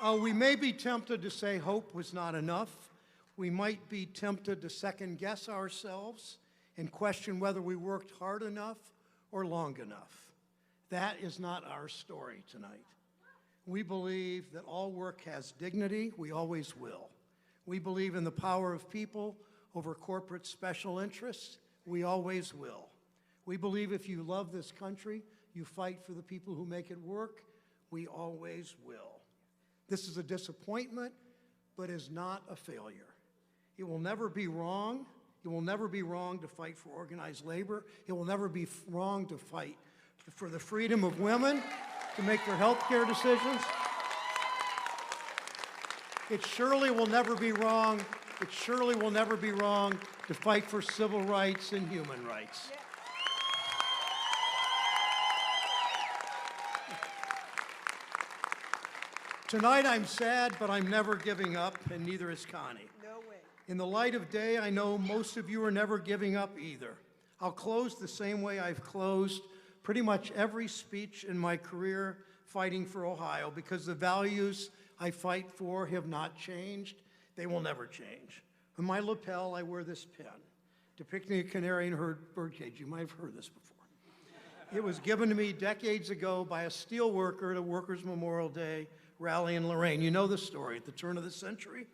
We may be tempted to say hope was not enough. We might be tempted to second-guess ourselves and question whether we worked hard enough or long enough. That is not our story tonight. We believe that all work has dignity. We always will. We believe in the power of people over corporate special interests. We always will. We believe if you love this country, you fight for the people who make it work. We always will. This is a disappointment, but is not a failure. It will never be wrong. It will never be wrong to fight for organized labor. It will never be wrong to fight for the freedom of women to make their health care decisions. It surely will never be wrong. It surely will never be wrong to fight for civil rights and human rights. Tonight I'm sad, but I'm never giving up, and neither is Connie. No way. In the light of day, I know most of you are never giving up either. I'll close the same way I've closed pretty much every speech in my career fighting for Ohio, because the values I fight for have not changed. They will never change. On my lapel, I wear this pin, depicting a canary in her birdcage. You might have heard this before. It was given to me decades ago by a steel worker at a Workers' Memorial Day rally in Lorraine. You know the story. At the turn of the century,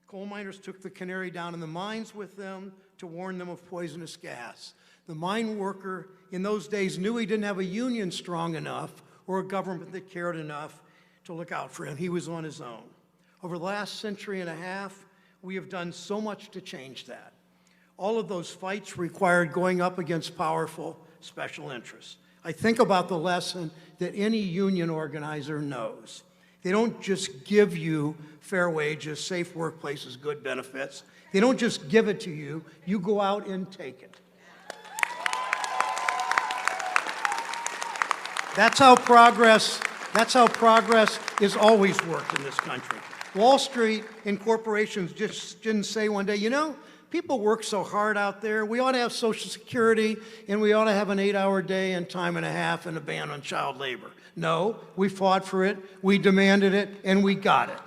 coal miners took the canary down in the mines with them to warn them of poisonous gas. The mine worker in those days knew he didn't have a union strong enough or a government that cared enough to look out for him. He was on his own. Over the last century and a half, we have done so much to change that. All of those fights required going up against powerful special interests. I think about the lesson that any union organizer knows. They don't just give you fair wages, safe workplaces, good benefits. They don't just give it to you. You go out and take it. That's how progress is always worked in this country. Wall Street and corporations just didn't say one day, you know, people work so hard out there, we ought to have Social Security, and we ought to have an 8-hour day and time and a half and a ban on child labor. No, we fought for it, we demanded it, and we got it.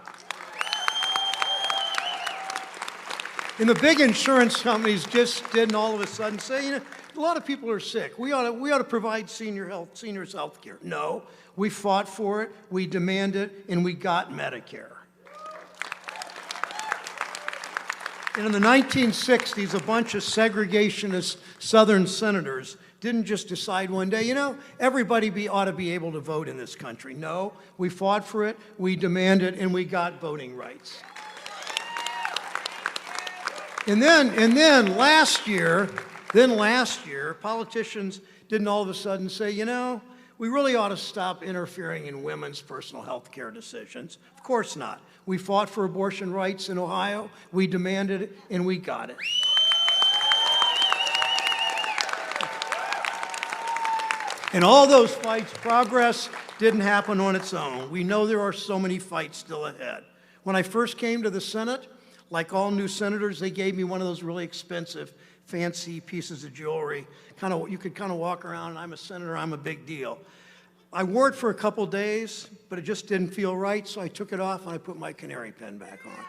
And the big insurance companies just didn't all of a sudden say, you know, a lot of people are sick. We ought to provide seniors health care. No, we fought for it, we demanded it, and we got Medicare. And in the 1960s, a bunch of segregationist Southern senators didn't just decide one day, you know, everybody ought to be able to vote in this country. No, we fought for it, we demanded, and we got voting rights. And then last year, politicians didn't all of a sudden say, you know, we really ought to stop interfering in women's personal health care decisions. Of course not. We fought for abortion rights in Ohio, we demanded it, and we got it. In all those fights, progress didn't happen on its own. We know there are so many fights still ahead. When I first came to the Senate, like all new senators, they gave me one of those really expensive, fancy pieces of jewelry. You could kind of walk around, and I'm a senator, I'm a big deal. I wore it for a couple days, but it just didn't feel right, so I took it off and I put my canary pin back on.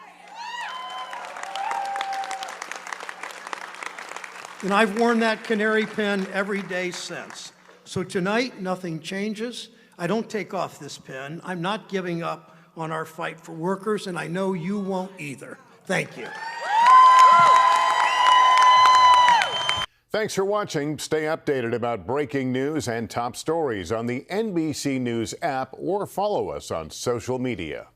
And I've worn that canary pin every day since. So tonight, nothing changes. I don't take off this pin. I'm not giving up on our fight for workers, and I know you won't either. Thank you. Thanks for watching. Stay updated about breaking news and top stories on the NBC News app or follow us on social media.